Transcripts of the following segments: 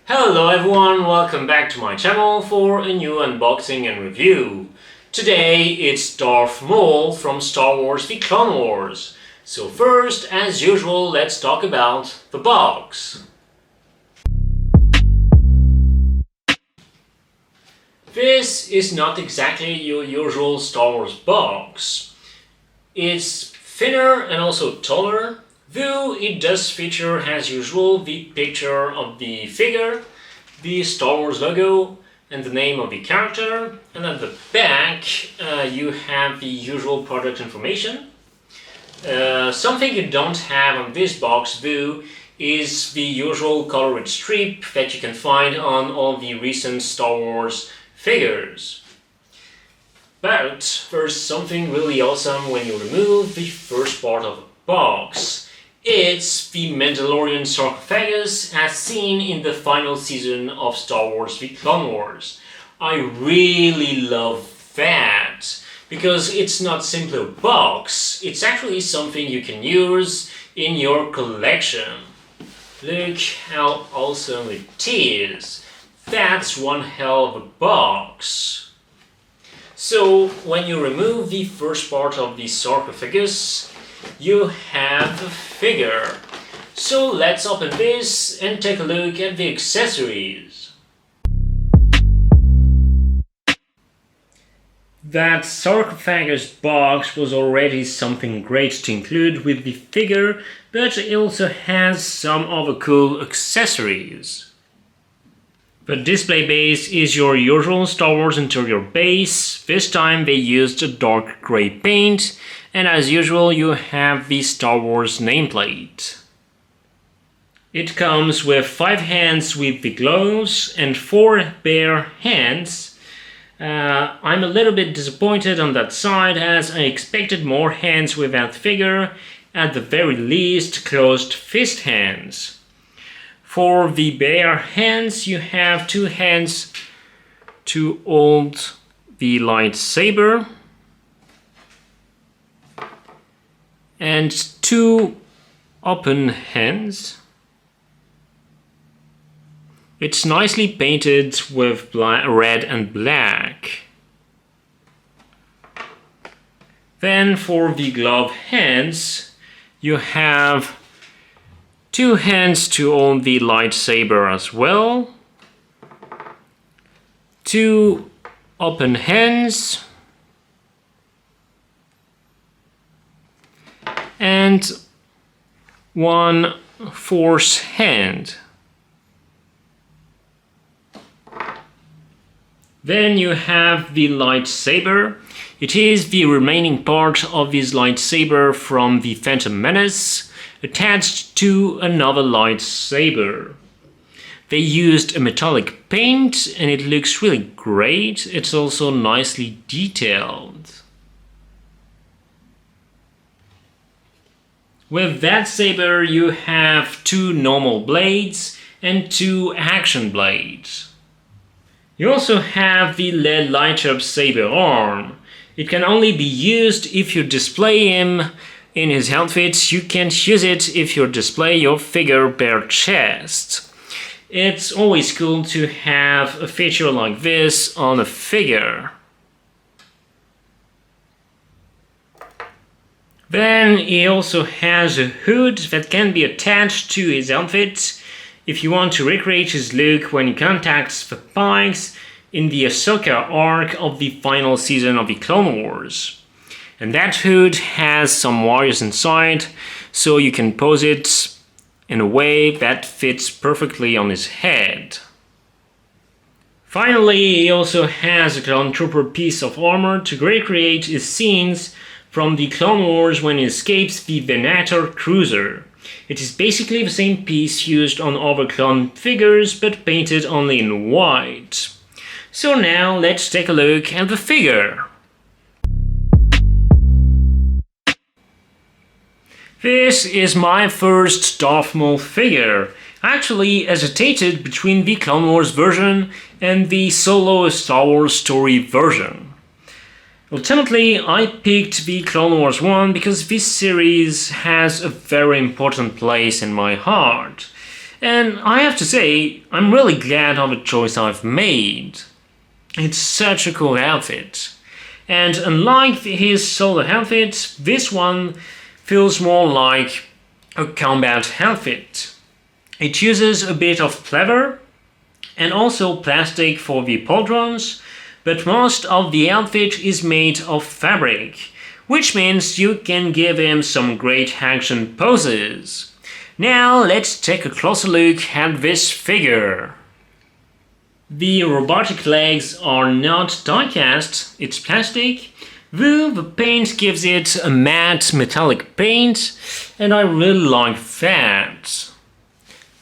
Hello everyone, welcome back to my channel for a new unboxing and review. Today it's Darth Maul from Star Wars The Clone Wars. So first, as usual, let's talk about the box. This is not exactly your usual Star Wars box. It's thinner and also taller, though it does feature, as usual, the picture of the figure, the Star Wars logo, and the name of the character, and at the back you have the usual product information. Something you don't have on this box, though, is the usual colored strip that you can find on all the recent Star Wars figures. But there's something really awesome when you remove the first part of the box. It's the Mandalorian sarcophagus as seen in the final season of Star Wars The Clone Wars. I really love that, because it's not simply a box, it's actually something you can use in your collection. Look how awesome it is. That's one hell of a box. So, when you remove the first part of the sarcophagus, you have the figure. So let's open this and take a look at the accessories. That sarcophagus box was already something great to include with the figure, but it also has some other cool accessories. The display base is your usual Star Wars interior base. This time they used a dark grey paint, and as usual you have the Star Wars nameplate. It comes with 5 hands with the gloves and 4 bare hands. I'm a little bit disappointed on that side, as I expected more hands with that figure, at the very least closed fist hands. For the bare hands, you have 2 hands to hold the lightsaber and 2 open hands. It's nicely painted with red and black. Then for the glove hands, you have 2 hands to hold the lightsaber as well, 2 open hands, and 1 force hand. Then you have the lightsaber. It is the remaining part of this lightsaber from the Phantom Menace, attached to another lightsaber. They used a metallic paint and it looks really great. It's also nicely detailed. With that saber you have 2 normal blades and 2 action blades. You also have the LED light-up saber arm. It can only be used if you display him in his outfit. You can't use it if you display your figure bare chest. It's always cool to have a feature like this on a figure. Then he also has a hood that can be attached to his outfit if you want to recreate his look when he contacts the Pikes in the Ahsoka arc of the final season of the Clone Wars. And that hood has some wires inside, so you can pose it in a way that fits perfectly on his head. Finally, he also has a Clone Trooper piece of armor to recreate his scenes from the Clone Wars when he escapes the Venator cruiser. It is basically the same piece used on other clone figures, but painted only in white. So now let's take a look at the figure. This is my first Darth Maul figure. I actually hesitated between the Clone Wars version and the solo Star Wars story version. Ultimately, I picked the Clone Wars one because this series has a very important place in my heart. And I have to say, I'm really glad of the choice I've made. It's such a cool outfit. And unlike his solo outfit, this one feels more like a combat outfit. It uses a bit of pleather and also plastic for the pauldrons, but most of the outfit is made of fabric, which means you can give him some great action poses. Now let's take a closer look at this figure. The robotic legs are not die-cast, it's plastic, though the paint gives it a matte metallic paint, and I really like that.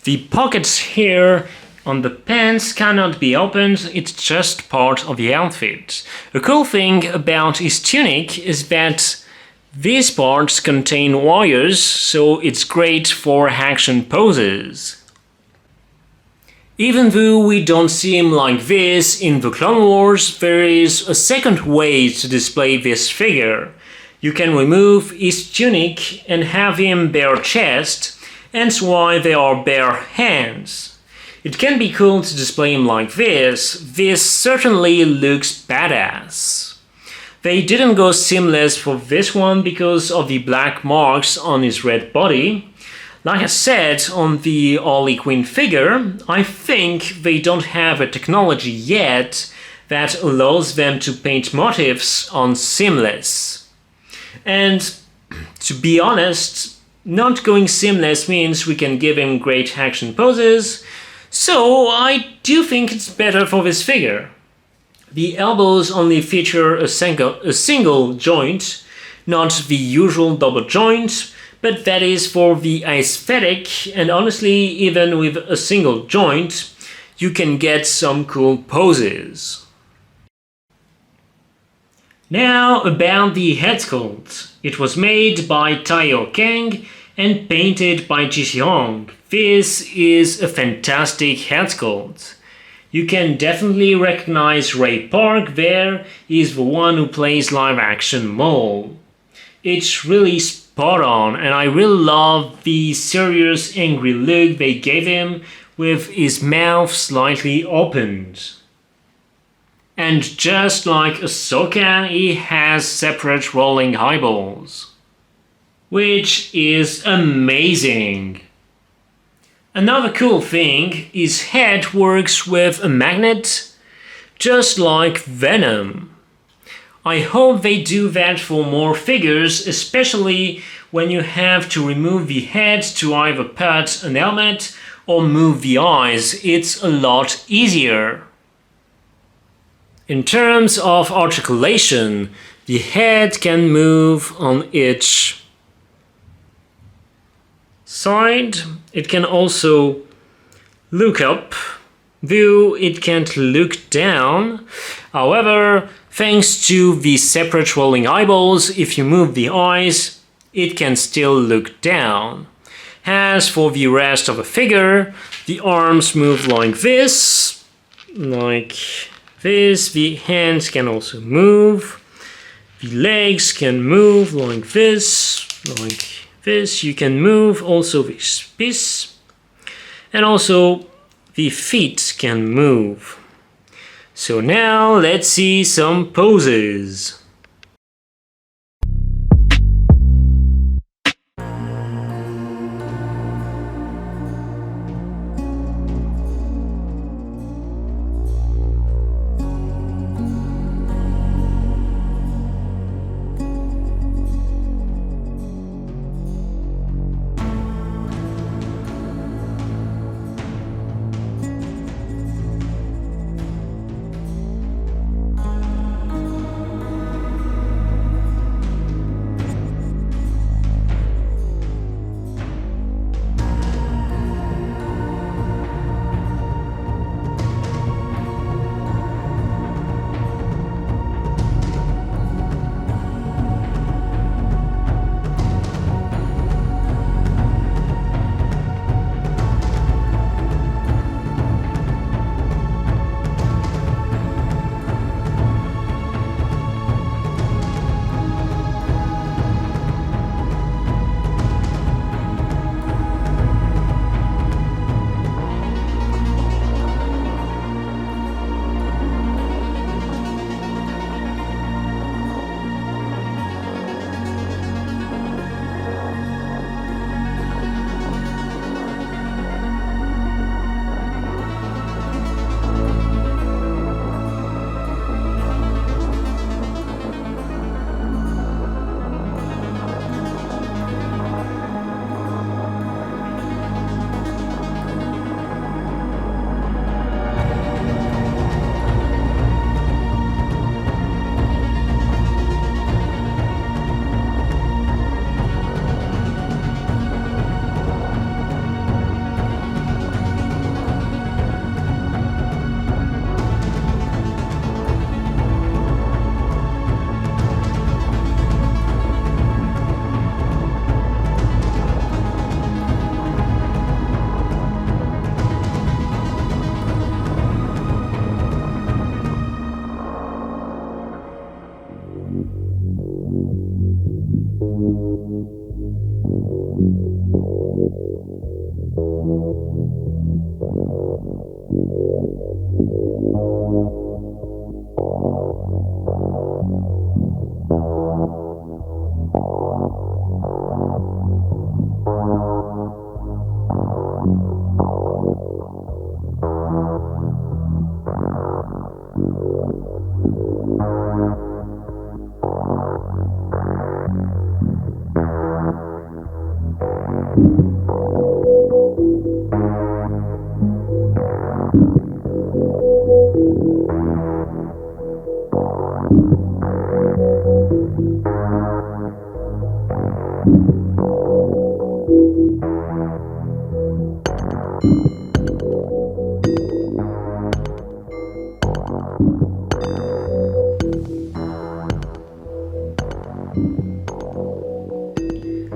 The pockets here on the pants cannot be opened, it's just part of the outfit. A cool thing about his tunic is that these parts contain wires, so it's great for action poses. Even though we don't see him like this in the Clone Wars, there is a second way to display this figure. You can remove his tunic and have him bare chest, hence why there are bare hands. It can be cool to display him like this. This certainly looks badass. They didn't go seamless for this one because of the black marks on his red body. Like I said on the Harley Quinn figure, I think they don't have a technology yet that allows them to paint motifs on seamless. And to be honest, not going seamless means we can give him great action poses, so I do think it's better for this figure. The elbows only feature a single joint, not the usual double joint, but that is for the aesthetic, and honestly, even with a single joint, you can get some cool poses. Now about the Headsculpt. It was made by Taiyo Kang and painted by Ji Hong. This is a fantastic Headsculpt. You can definitely recognize Ray Park there, he's the one who plays live-action Maul. It's really spot on, and I really love the serious angry look they gave him with his mouth slightly opened. And just like Ahsoka, he has separate rolling eyeballs, which is amazing. Another cool thing, his head works with a magnet, just like Venom. I hope they do that for more figures, especially when you have to remove the head to either put an helmet or move the eyes. It's a lot easier. In terms of articulation, the head can move on each side. It can also look up, though it can't look down. However, thanks to the separate rolling eyeballs, if you move the eyes, it can still look down. As for the rest of the figure, the arms move like this, the hands can also move, the legs can move like this, you can move also this, and also the feet can move. So now let's see some poses.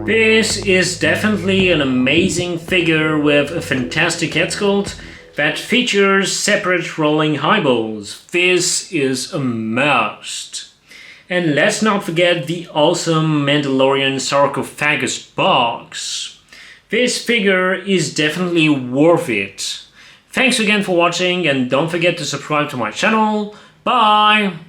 This is definitely an amazing figure with a fantastic head sculpt that features separate rolling highballs. This is a must. And let's not forget the awesome Mandalorian sarcophagus box. This figure is definitely worth it. Thanks again for watching and don't forget to subscribe to my channel. Bye!